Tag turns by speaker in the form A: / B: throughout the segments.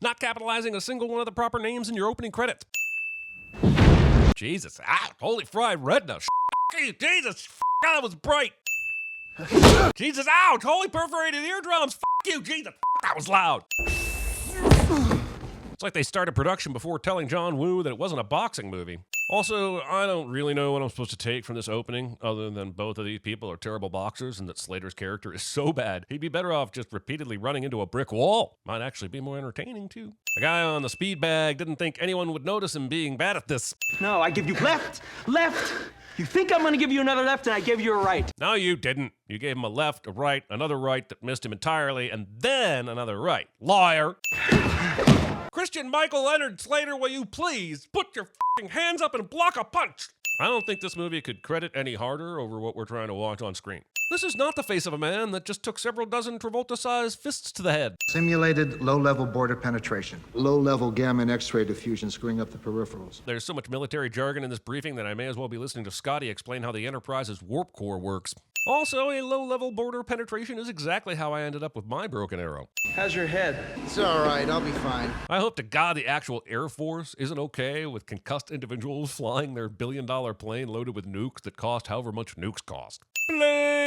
A: not capitalizing a single one of the proper names in your opening credits. Jesus, holy fried redna. Jesus, that was bright. Jesus, ouch, holy perforated eardrums. You, Jesus, that was loud. It's like they started production before telling John Woo that it wasn't a boxing movie. Also, I don't really know what I'm supposed to take from this opening, other than both of these people are terrible boxers and that Slater's character is so bad, he'd be better off just repeatedly running into a brick wall. Might actually be more entertaining, too. The guy on the speed bag didn't think anyone would notice him being bad at this.
B: No, I give you left. You think I'm gonna give you another left, and I gave you a right.
A: No, you didn't. You gave him a left, a right, another right that missed him entirely, and then another right. Liar. Christian Michael Leonard Slater, will you please put your f***ing hands up and block a punch? I don't think this movie could credit any harder over what we're trying to watch on screen. This is not the face of a man that just took several dozen Travolta-sized fists to the head.
C: Simulated low-level border penetration. Low-level gamma and X-ray diffusion screwing up the peripherals.
A: There's so much military jargon in this briefing that I may as well be listening to Scotty explain how the Enterprise's warp core works. Also, a low-level border penetration is exactly how I ended up with my broken arrow.
B: How's your head?
C: It's all right, I'll be fine.
A: I hope to God the actual Air Force isn't okay with concussed individuals flying their billion-dollar plane loaded with nukes that cost however much nukes cost. Blame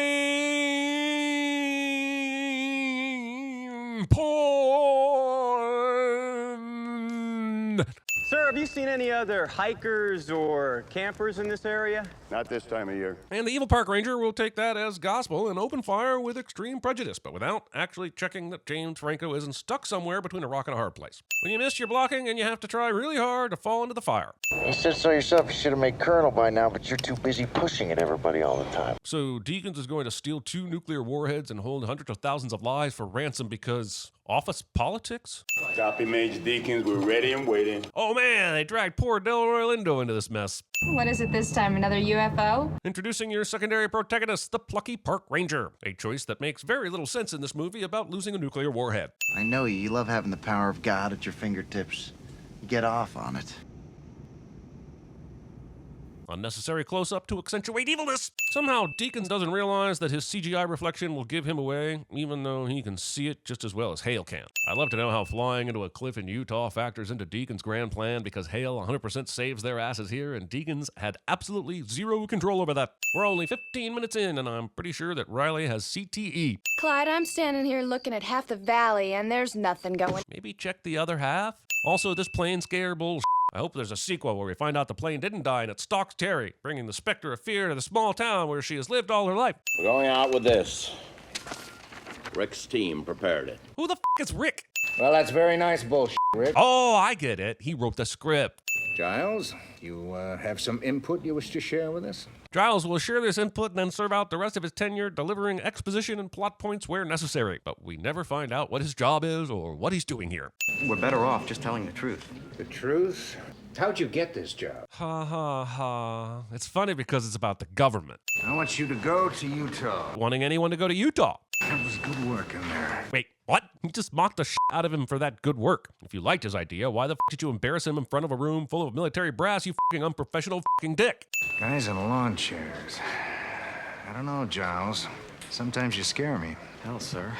A: porn!
B: Sir, have you seen any other hikers or campers in this area?
D: Not this time of year.
A: And the evil park ranger will take that as gospel and open fire with extreme prejudice, but without actually checking that James Franco isn't stuck somewhere between a rock and a hard place. When you miss your blocking and you have to try really hard to fall into the fire.
E: You said so yourself. You should have made Colonel by now, but you're too busy pushing at everybody all the time.
A: So Deakins is going to steal 2 nuclear warheads and hold hundreds of thousands of lives for ransom because office politics?
D: Copy, Major Deakins. We're ready and waiting.
A: Oh man, they dragged poor Delroy Lindo into this mess.
F: What is it this time, another UFO?
A: Introducing your secondary protagonist, the plucky park ranger. A choice that makes very little sense in this movie about losing a nuclear warhead.
G: I know you. You love having the power of God at your fingertips. You get off on it.
A: Unnecessary close-up to accentuate evilness. Somehow, Deakins doesn't realize that his CGI reflection will give him away, even though he can see it just as well as Hale can. I'd love to know how flying into a cliff in Utah factors into Deakins' grand plan, because Hale 100% saves their asses here, and Deakins had absolutely zero control over that. We're only 15 minutes in, and I'm pretty sure that Riley has CTE.
H: Clyde, I'm standing here looking at half the valley, and there's nothing going.
A: Maybe check the other half? Also, this plane scare bullshit. I hope there's a sequel where we find out the plane didn't die and it stalks Terry, bringing the specter of fear to the small town where she has lived all her life.
I: We're going out with this. Rick's team prepared it.
A: Who the f*** is Rick?
E: Well, that's very nice bullshit, Rick.
A: Oh, I get it. He wrote the script.
J: Giles, you have some input you wish to share with us?
A: Giles will share this input and then serve out the rest of his tenure delivering exposition and plot points where necessary, but we never find out what his job is or what he's doing here.
B: We're better off just telling the truth.
J: The truth? How'd you get this job?
A: Ha ha ha. It's funny because it's about the government.
J: I want you to go to Utah.
A: Wanting anyone to go to Utah.
J: That was good work in there.
A: Wait, what? You just mocked the shit out of him for that good work. If you liked his idea, why the f*** did you embarrass him in front of a room full of military brass, you f***ing unprofessional f***ing dick?
J: Guys in lawn chairs. I don't know, Giles. Sometimes you scare me.
B: Hell, sir.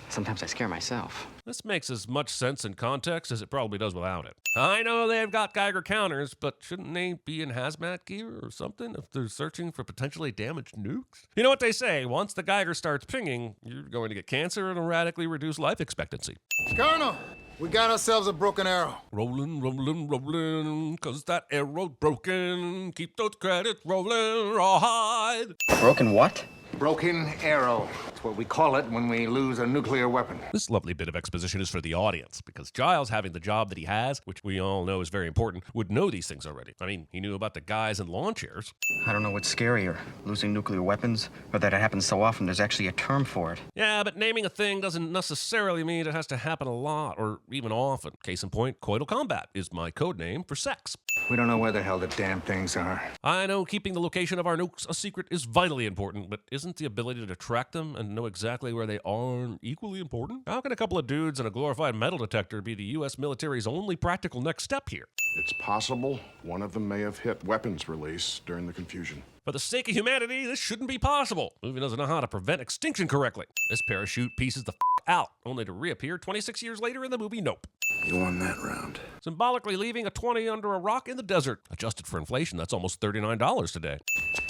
B: Sometimes I scare myself.
A: This makes as much sense in context as it probably does without it. I know they've got Geiger counters, but shouldn't they be in hazmat gear or something if they're searching for potentially damaged nukes? You know what they say, once the Geiger starts pinging, you're going to get cancer and a radically reduced life expectancy.
C: Colonel, we got ourselves a broken arrow.
A: Rolling, rolling, rolling, 'cause that arrow's broken. Keep those credits rolling, rawhide.
B: Broken what?
J: Broken arrow. That's what we call it when we lose a nuclear weapon.
A: This lovely bit of exposition is for the audience, because Giles, having the job that he has, which we all know is very important, would know these things already. I mean, he knew about the guys in lawn chairs.
B: I don't know what's scarier, losing nuclear weapons, or that it happens so often there's actually a term for it.
A: Yeah, but naming a thing doesn't necessarily mean it has to happen a lot, or even often. Case in point, coital combat is my code name for sex.
J: We don't know where the hell the damn things are.
A: I know keeping the location of our nukes a secret is vitally important, but isn't the ability to track them and know exactly where they are equally important? How can a couple of dudes and a glorified metal detector be the U.S. military's only practical next step here?
K: It's possible one of them may have hit weapons release during the confusion.
A: For the sake of humanity, this shouldn't be possible. The movie doesn't know how to prevent extinction correctly. This parachute pieces the out, only to reappear 26 years later in the movie Nope.
J: You won that round.
A: Symbolically leaving a 20 under a rock in the desert. Adjusted for inflation, that's almost $39 today.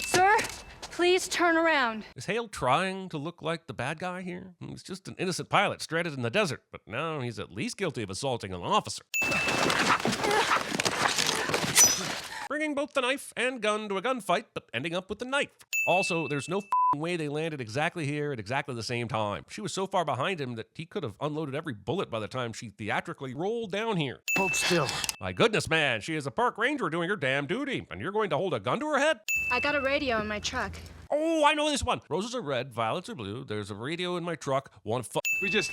H: Sir, please turn around.
A: Is Hale trying to look like the bad guy here? He's just an innocent pilot stranded in the desert, but now he's at least guilty of assaulting an officer. Bringing both the knife and gun to a gunfight, but ending up with the knife. Also, there's no way they landed exactly here at exactly the same time. She was so far behind him that he could have unloaded every bullet by the time she theatrically rolled down here.
G: Hold still.
A: My goodness, man, she is a park ranger doing her damn duty, and you're going to hold a gun to her head?
H: I got a radio in my truck.
A: Oh, I know this one. Roses are red, violets are blue. There's a radio in my truck.
K: We just,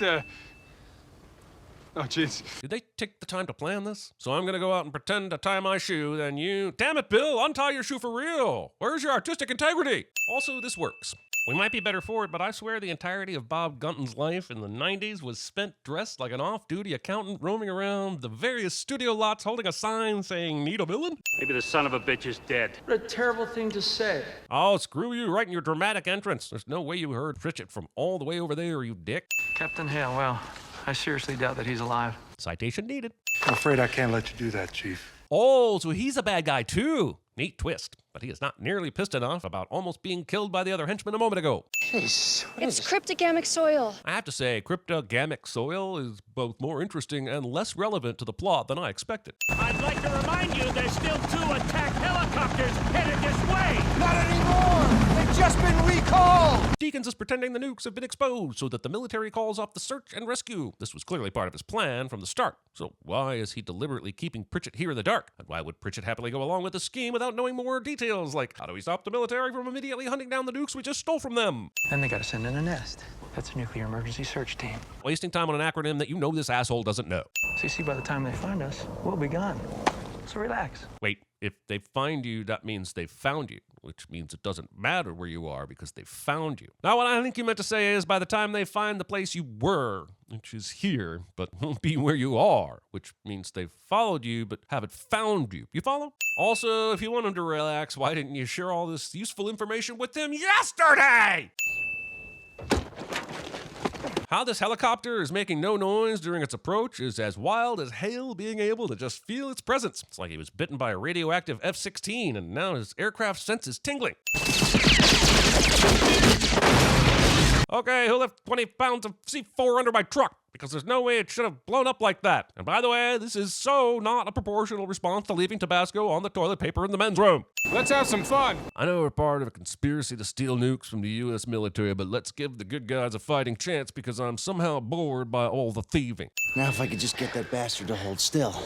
K: Oh, jeez.
A: Did they take the time to plan this? So I'm gonna go out and pretend to tie my shoe, then you... Damn it, Bill, untie your shoe for real! Where's your artistic integrity? Also, this works. We might be better for it, but I swear the entirety of Bob Gunton's life in the 90s was spent dressed like an off-duty accountant roaming around the various studio lots holding a sign saying, "Need a villain?"
L: Maybe the son of a bitch is dead.
K: What a terrible thing to say.
A: Oh, screw you right in your dramatic entrance. There's no way you heard Pritchett from all the way over there, you dick.
K: Captain Hale, well, I seriously doubt that he's alive.
A: Citation needed.
J: I'm afraid I can't let you do that, Chief.
A: Oh, so he's a bad guy too. Neat twist. But he is not nearly pissed enough about almost being killed by the other henchman a moment ago.
G: Jeez,
H: It's cryptogamic soil.
A: I have to say, cryptogamic soil is both more interesting and less relevant to the plot than I expected.
L: I'd like to remind you there's still 2 attack helicopters headed this way.
G: Not anymore! They've just been recalled!
A: Deakins is pretending the nukes have been exposed so that the military calls off the search and rescue. This was clearly part of his plan from the start. So why is he deliberately keeping Pritchett here in the dark? And why would Pritchett happily go along with the scheme without knowing more details, like how do we stop the military from immediately hunting down the nukes we just stole from them?
K: Then they gotta send in a nest. That's a nuclear emergency search team.
A: Wasting time on an acronym that you know this asshole doesn't know.
K: So you see, by the time they find us, we'll be gone. So relax.
A: Wait, if they find you, that means they've found you, which means it doesn't matter where you are because they found you. Now, what I think you meant to say is by the time they find the place you were, which is here, but won't be where you are, which means they've followed you but haven't found you. You follow? Also, if you want them to relax, why didn't you share all this useful information with them yesterday? How this helicopter is making no noise during its approach is as wild as Hale being able to just feel its presence. It's like he was bitten by a radioactive F-16 and now his aircraft sense is tingling. Okay, who left 20 pounds of C4 under my truck? Because there's no way it should have blown up like that. And by the way, this is so not a proportional response to leaving Tabasco on the toilet paper in the men's room.
K: Let's have some fun.
A: I know we're part of a conspiracy to steal nukes from the U.S. military, but let's give the good guys a fighting chance because I'm somehow bored by all the thieving.
G: Now if I could just get that bastard to hold still.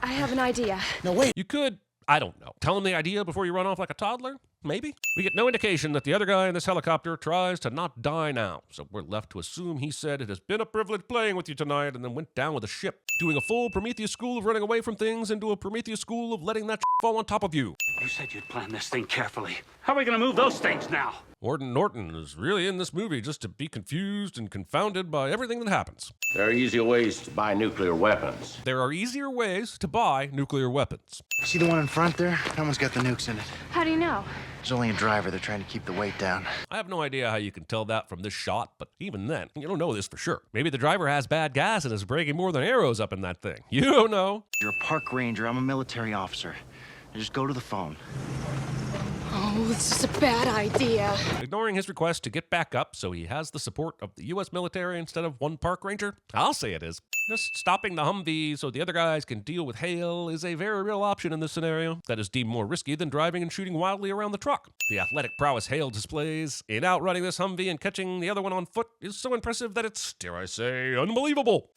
H: I have an idea.
G: No, wait.
A: You could, I don't know, tell him the idea before you run off like a toddler? Maybe? We get no indication that the other guy in this helicopter tries to not die now, so we're left to assume he said it has been a privilege playing with you tonight and then went down with a ship, doing a full Prometheus school of running away from things into a Prometheus school of letting that fall on top of you.
L: You said you'd plan this thing carefully. How are we gonna move those things now?
A: Warden Norton is really in this movie just to be confused and confounded by everything that happens.
I: There are easier ways to buy nuclear weapons.
A: There are easier ways to buy nuclear weapons.
G: See the one in front there? That one's got the nukes in it.
H: How do you know?
G: There's only a driver. They're trying to keep the weight down.
A: I have no idea how you can tell that from this shot, but even then, you don't know this for sure. Maybe the driver has bad gas and is breaking more than arrows up in that thing. You don't know.
G: You're a park ranger. I'm a military officer. Now just go to the phone.
H: Oh, this is a bad idea.
A: Ignoring his request to get back up so he has the support of the U.S. military instead of one park ranger? I'll say it is. Just stopping the Humvee so the other guys can deal with Hale is a very real option in this scenario that is deemed more risky than driving and shooting wildly around the truck. The athletic prowess Hale displays in outrunning this Humvee and catching the other one on foot is so impressive that it's, dare I say, unbelievable.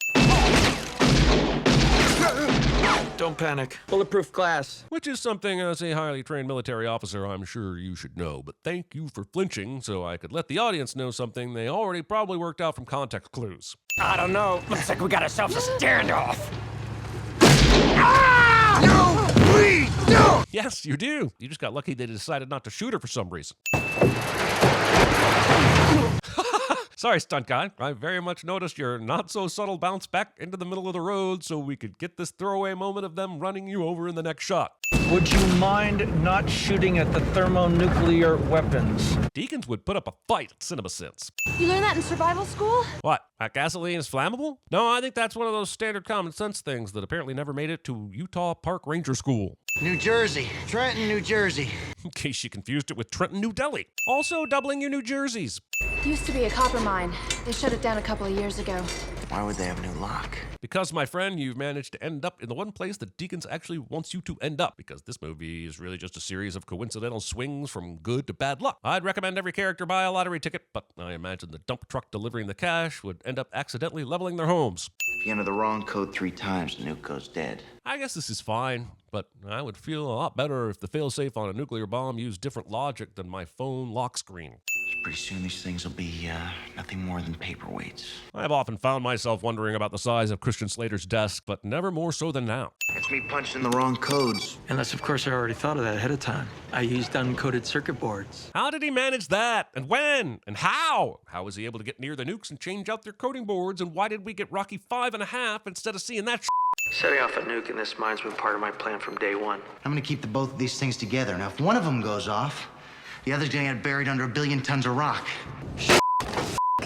K: Don't panic. Bulletproof glass.
A: Which is something as a highly trained military officer I'm sure you should know, but thank you for flinching so I could let the audience know something they already probably worked out from context clues.
L: I don't know. Looks like we got ourselves a standoff.
G: No! Please, no!
A: Yes, you do. You just got lucky they decided not to shoot her for some reason. Sorry, stunt guy. I very much noticed your not-so-subtle bounce back into the middle of the road so we could get this throwaway moment of them running you over in the next shot.
K: Would you mind not shooting at the thermonuclear weapons?
A: Deacons would put up a fight at CinemaSins.
H: You learned that in survival school?
A: What? Gasoline is flammable? No, I think that's one of those standard common sense things that apparently never made it to Utah Park Ranger School.
G: New Jersey. Trenton, New Jersey.
A: In case you confused it with Trenton, New Delhi. Also doubling your New Jerseys.
H: Used to be a copper mine. They shut it down a couple of years ago.
G: Why would they have a new lock?
A: Because, my friend, you've managed to end up in the one place that Deacons actually wants you to end up, because this movie is really just a series of coincidental swings from good to bad luck. I'd recommend every character buy a lottery ticket, but I imagine the dump truck delivering the cash would end up accidentally leveling their homes.
G: If you enter the wrong code 3 times, the nuke goes dead.
A: I guess this is fine, but I would feel a lot better if the failsafe on a nuclear bomb used different logic than my phone lock screen.
G: Pretty soon these things will be nothing more than paperweights.
A: I've often found myself wondering about the size of Christian Slater's desk, but never more so than now.
G: It's me punching the wrong codes.
K: Unless, of course, I already thought of that ahead of time. I used uncoded circuit boards.
A: How did he manage that? And when? And how? How was he able to get near the nukes and change out their coding boards? And why did we get Rocky 5.5 instead of seeing that
K: Setting off a nuke in this mine's been part of my plan from day one.
G: I'm gonna keep the both of these things together. Now, if one of them goes off, the other's gonna get buried under 1 billion tons of rock.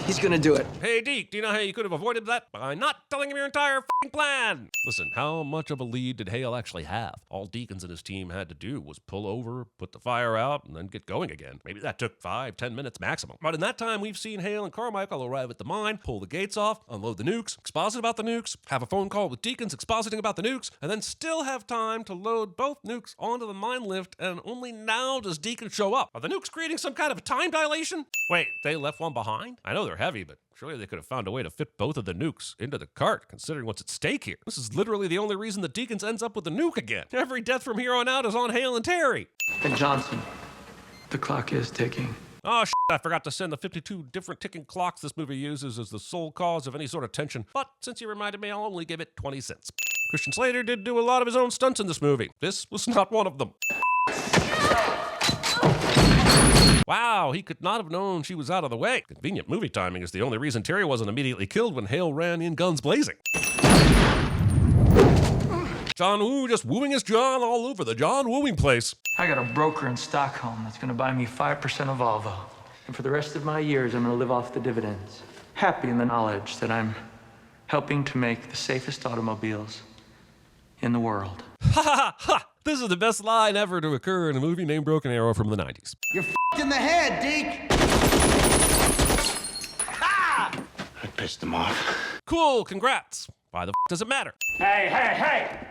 K: He's gonna do it.
A: Hey, Deke, do you know how you could have avoided that? By not telling him your entire f***ing plan. Listen, how much of a lead did Hale actually have? All Deacons and his team had to do was pull over, put the fire out, and then get going again. Maybe that took 5-10 minutes maximum. But in that time, we've seen Hale and Carmichael arrive at the mine, pull the gates off, unload the nukes, exposit about the nukes, have a phone call with Deacons expositing about the nukes, and then still have time to load both nukes onto the mine lift, and only now does Deacon show up. Are the nukes creating some kind of a time dilation? Wait, they left one behind? I know they're heavy, but surely they could have found a way to fit both of the nukes into the cart, considering what's at stake here. This is literally the only reason the Deacons ends up with the nuke again. Every death from here on out is on Hale and Terry.
K: And Johnson, the clock is ticking.
A: Oh, I forgot to send the 52 different ticking clocks this movie uses as the sole cause of any sort of tension. But since you reminded me, I'll only give it 20 cents. Christian Slater did do a lot of his own stunts in this movie. This was not one of them. Wow, he could not have known she was out of the way. Convenient movie timing is the only reason Terry wasn't immediately killed when Hale ran in guns blazing. John Woo just wooing his John all over the John wooing place.
K: I got a broker in Stockholm that's gonna buy me 5% of Volvo. And for the rest of my years, I'm gonna live off the dividends. Happy in the knowledge that I'm helping to make the safest automobiles in the world.
A: Ha ha ha! This is the best line ever to occur in a movie named Broken Arrow from the 90s.
G: You're f***ed in the head, Deke!
J: I pissed him off.
A: Cool, congrats. Why the f does it matter?
L: Hey, hey, hey!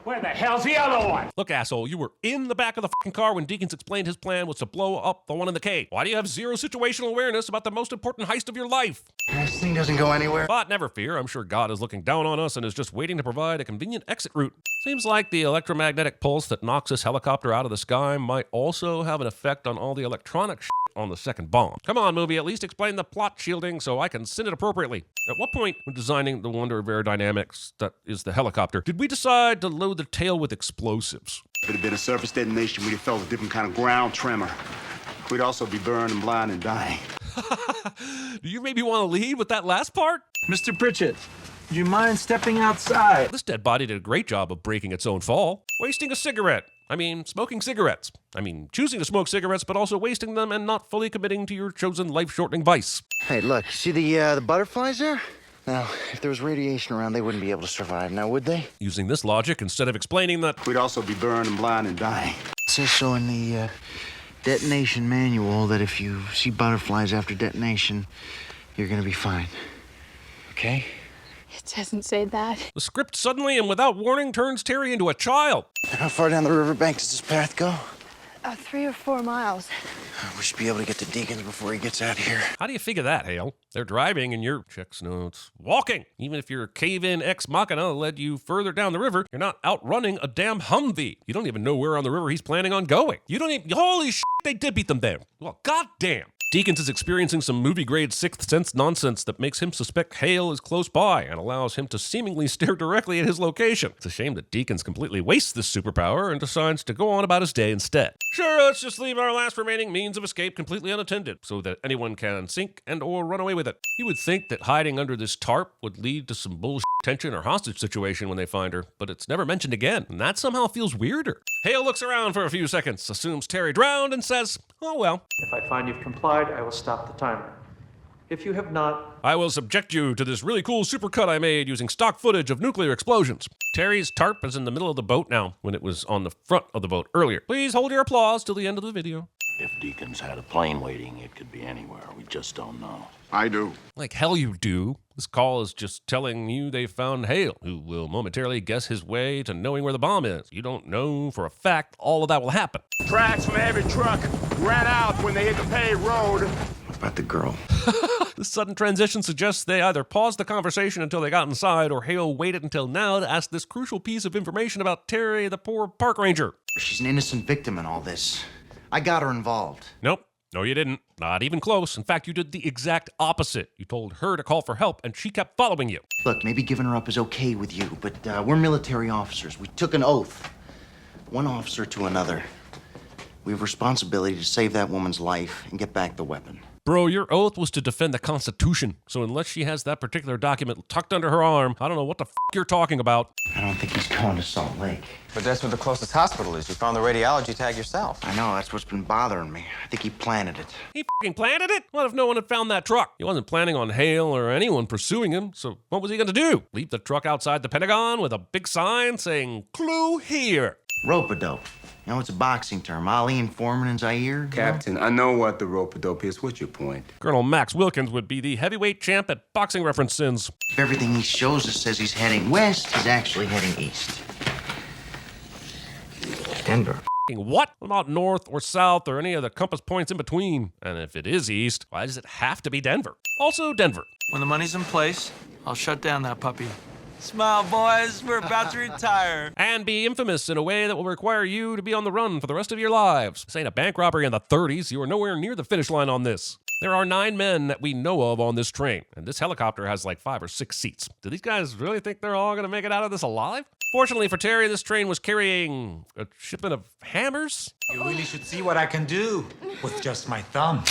L: Where the hell's the other one?
A: Look, asshole, you were in the back of the f***ing car when Deacons explained his plan was to blow up the one in the cave. Why do you have zero situational awareness about the most important heist of your life?
G: This thing doesn't go anywhere.
A: But never fear, I'm sure God is looking down on us and is just waiting to provide a convenient exit route. Seems like the electromagnetic pulse that knocks this helicopter out of the sky might also have an effect on all the electronic shit on the second bomb. Come on, movie, at least explain the plot shielding so I can send it appropriately. At what point, when designing the wonder of aerodynamics that is the helicopter, did we decide to load the tail with explosives?
D: If it had been a surface detonation, we'd have felt a different kind of ground tremor. We'd also be burned and blind and dying.
A: Do you maybe want to lead with that last part?
K: Mr. Pritchett, do you mind stepping outside?
A: This dead body did a great job of breaking its own fall. Wasting a cigarette. Smoking cigarettes. Choosing to smoke cigarettes, but also wasting them and not fully committing to your chosen life-shortening vice.
G: Hey, look, see the butterflies there? Now, if there was radiation around, they wouldn't be able to survive, now would they?
A: Using this logic, instead of explaining that
D: We'd also be burned and blind and dying.
G: It says so in the detonation manual that if you see butterflies after detonation, you're gonna be fine. Okay?
F: It doesn't say that.
A: the script suddenly and without warning turns Terry into a child.
G: How far down the riverbank does this path go?
H: 3 or 4 miles.
G: We should be able to get to Deacons before he gets out of here.
A: How do you figure that, Hale? They're driving and you're, checks notes, walking. Even if your cave-in ex machina led you further down the river, you're not outrunning a damn Humvee. You don't even know where on the river he's planning on going. You don't even, holy shit, they did beat them there. Well, goddamn. Deakins is experiencing some movie-grade sixth sense nonsense that makes him suspect Hale is close by and allows him to seemingly stare directly at his location. It's a shame that Deakins completely wastes this superpower and decides to go on about his day instead. Sure, let's just leave our last remaining means of escape completely unattended so that anyone can sink and or run away with it. You would think that hiding under this tarp would lead to some bullshit tension or hostage situation when they find her, but it's never mentioned again, and that somehow feels weirder. Hale looks around for a few seconds, assumes Terry drowned, and says, oh well.
K: If I find you've complied, I will stop the timer. If you have not,
A: I will subject you to this really cool supercut I made using stock footage of nuclear explosions. Terry's tarp is in the middle of the boat now, when it was on the front of the boat earlier. Please hold your applause till the end of the video.
I: If Deakins had a plane waiting, it could be anywhere. We just don't know.
D: I do.
A: Like hell you do. This call is just telling you they found Hale, who will momentarily guess his way to knowing where the bomb is. You don't know for a fact all of that will happen.
D: Tracks from a heavy truck ran out when they hit the paved road.
B: What about the girl?
A: This sudden transition suggests they either paused the conversation until they got inside, or Hale waited until now to ask this crucial piece of information about Terry, the poor park ranger.
G: She's an innocent victim in all this. I got her involved.
A: Nope. No, you didn't. Not even close. In fact, you did the exact opposite. You told her to call for help, and she kept following you.
G: Look, maybe giving her up is okay with you, but we're military officers. We took an oath. One officer to another. We have responsibility to save that woman's life and get back the weapon.
A: Bro, your oath was to defend the Constitution. So unless she has that particular document tucked under her arm, I don't know what the f*** you're talking about.
G: I don't think he's going to Salt Lake.
M: But that's where the closest hospital is. You found the radiology tag yourself.
G: I know, that's what's been bothering me. I think he planted it.
A: He f***ing planted it? What if no one had found that truck? He wasn't planning on Hale or anyone pursuing him, so what was he gonna do? Leave the truck outside the Pentagon with a big sign saying, "Clue here."
G: Rope-a-dope. You know, it's a boxing term. Ali and Foreman and Zaire.
D: Captain, I know what the rope-a-dope is. What's your point?
A: Colonel Max Wilkins would be the heavyweight champ at boxing reference sins.
G: If everything he shows us says he's heading west, he's actually heading east. Denver.
A: What? What about north or south or any of the compass points in between? And if it is east, why does it have to be Denver? Also Denver.
K: when the money's in place, I'll shut down that puppy. Smile, boys, we're about to retire.
A: And be infamous in a way that will require you to be on the run for the rest of your lives. This ain't a bank robbery in the 30s. You are nowhere near the finish line on this. There are 9 men that we know of on this train, and this helicopter has like 5 or 6 seats. Do these guys really think they're all going to make it out of this alive? Fortunately for Terry, this train was carrying a shipment of hammers.
L: You really should see what I can do with just my thumb.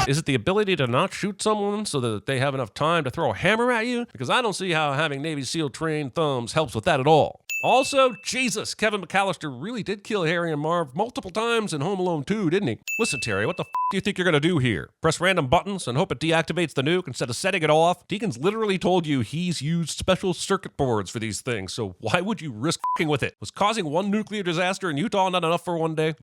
A: Is it the ability to not shoot someone so that they have enough time to throw a hammer at you? Because I don't see how having Navy SEAL trained thumbs helps with that at all. Also, Jesus, Kevin McAllister really did kill Harry and Marv multiple times in Home Alone 2, didn't he? Listen, Terry, what the f*** do you think you're gonna do here? Press random buttons and hope it deactivates the nuke instead of setting it off? Deacon's literally told you he's used special circuit boards for these things, so why would you risk f***ing with it? Was causing one nuclear disaster in Utah not enough for one day?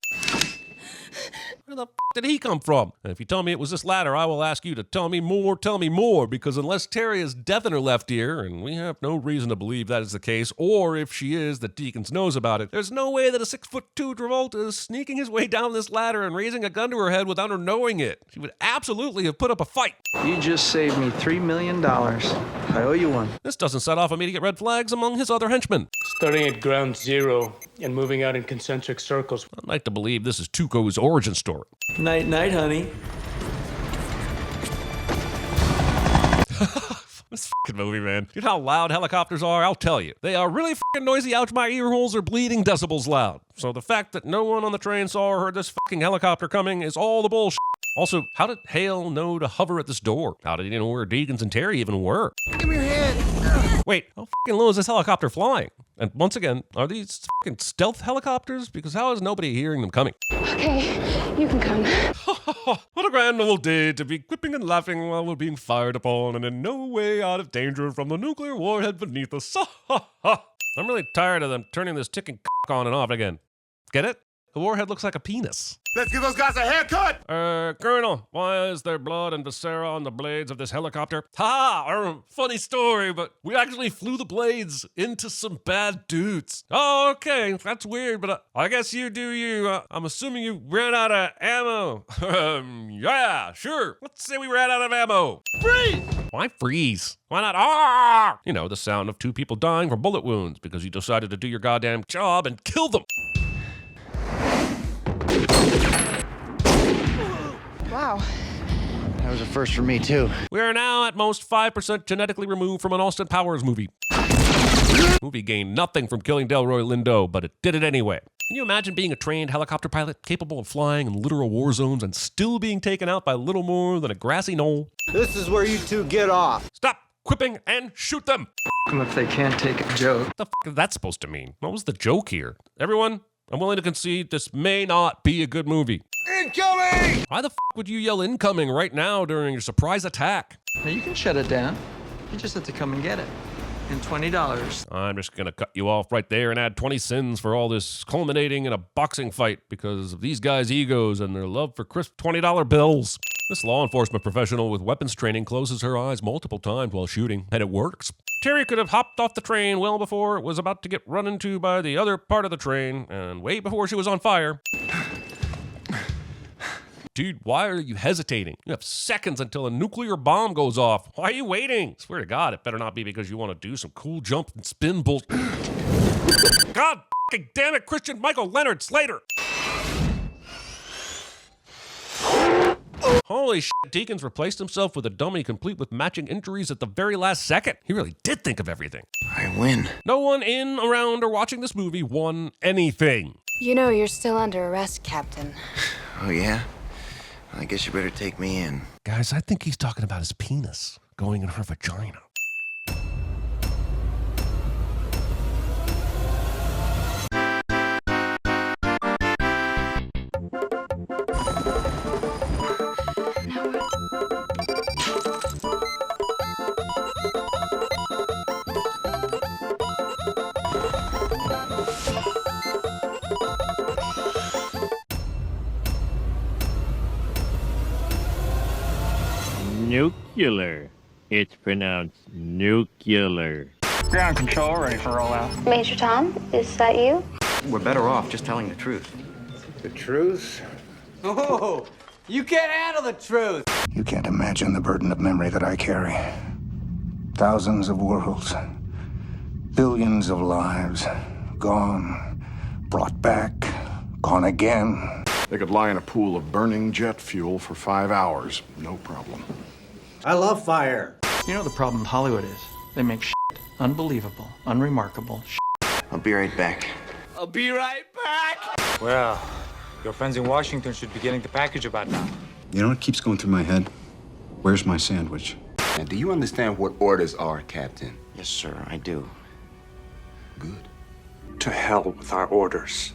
A: Where the f*** did he come from? And if you tell me it was this ladder, I will ask you to tell me more, because unless Terry is deaf in her left ear, and we have no reason to believe that is the case, or if she is, that Deakins knows about it, there's no way that a 6'2" Travolta is sneaking his way down this ladder and raising a gun to her head without her knowing it. She would absolutely have put up a fight.
K: You just saved me $3 million. I owe you one.
A: This doesn't set off immediate red flags among his other henchmen.
N: Starting at ground zero and moving out in concentric circles.
A: I'd like to believe this is Tuco's origin story.
K: Night, night, honey.
A: This fucking movie, man. You know how loud helicopters are? I'll tell you. They are really fucking noisy out my ear holes are bleeding decibels loud. So the fact that no one on the train saw or heard this fucking helicopter coming is all the bullshit. Also, how did Hale know to hover at this door? How did he know where Deakins and Terry even were?
C: Give me your hand.
A: Wait, how fucking low is this helicopter flying? And once again, are these fucking stealth helicopters? Because how is nobody hearing them coming?
F: Okay, you can come.
A: What a grand old day to be quipping and laughing while we're being fired upon and in no way out of danger from the nuclear warhead beneath us. I'm really tired of them turning this ticking on and off again. Get it? The warhead looks like a penis.
D: Let's give those guys a haircut!
A: Colonel, why is there blood and viscera on the blades of this helicopter? Funny story, but we actually flew the blades into some bad dudes. Oh, okay, that's weird, but I guess you do you. I'm assuming you ran out of ammo. Yeah, sure. Let's say we ran out of ammo. Freeze! Why freeze? Why not? Ah! You know, the sound of 2 people dying from bullet wounds because you decided to do your goddamn job and kill them.
H: Wow.
G: That was a first for me, too.
A: We are now at most 5% genetically removed from an Austin Powers movie. Movie gained nothing from killing Delroy Lindo, but it did it anyway. Can you imagine being a trained helicopter pilot capable of flying in literal war zones and still being taken out by little more than a grassy knoll?
O: This is where you two get off.
A: Stop quipping and shoot them!
K: If they can't take a joke.
A: What the f is that supposed to mean? What was the joke here? Everyone, I'm willing to concede this may not be a good movie.
O: Incoming!
A: Why the f would you yell incoming right now during your surprise attack?
K: Now you can shut it down. You just have to come and get it. And $20.
A: I'm just gonna cut you off right there and add 20 sins for all this culminating in a boxing fight because of these guys' egos and their love for crisp $20 bills. This law enforcement professional with weapons training closes her eyes multiple times while shooting, and it works. Terry could have hopped off the train well before it was about to get run into by the other part of the train, and way before she was on fire. Dude, why are you hesitating? You have seconds until a nuclear bomb goes off. Why are you waiting? Swear to God, it better not be because you want to do some cool jump and spin bull. God fucking damn it, Christian Michael Leonard Slater! Holy shit, Deakins replaced himself with a dummy complete with matching injuries at the very last second. He really did think of everything.
G: I win.
A: No one in, around, or watching this movie won anything.
H: You know you're still under arrest, Captain.
G: Oh, yeah? I guess you better take me in.
A: Guys, I think he's talking about his penis going in her vagina.
L: Nuclear. It's pronounced nuclear.
K: Ground control, ready for rollout.
F: Major Tom, is that you?
B: We're better off just telling the truth.
J: The truth?
O: Oh, you can't handle the truth.
J: You can't imagine the burden of memory that I carry. Thousands of worlds, billions of lives, gone, brought back, gone again.
P: They could lie in a pool of burning jet fuel for 5 hours, no problem.
O: I love fire.
K: You know the problem with Hollywood is? They make shit unbelievable, unremarkable shit.
G: I'll be right back.
O: I'll be right back.
M: Well, your friends in Washington should be getting the package about now.
P: You know what keeps going through my head? Where's my sandwich?
D: Now, do you understand what orders are, Captain?
G: Yes, sir, I do.
D: Good.
J: To hell with our orders.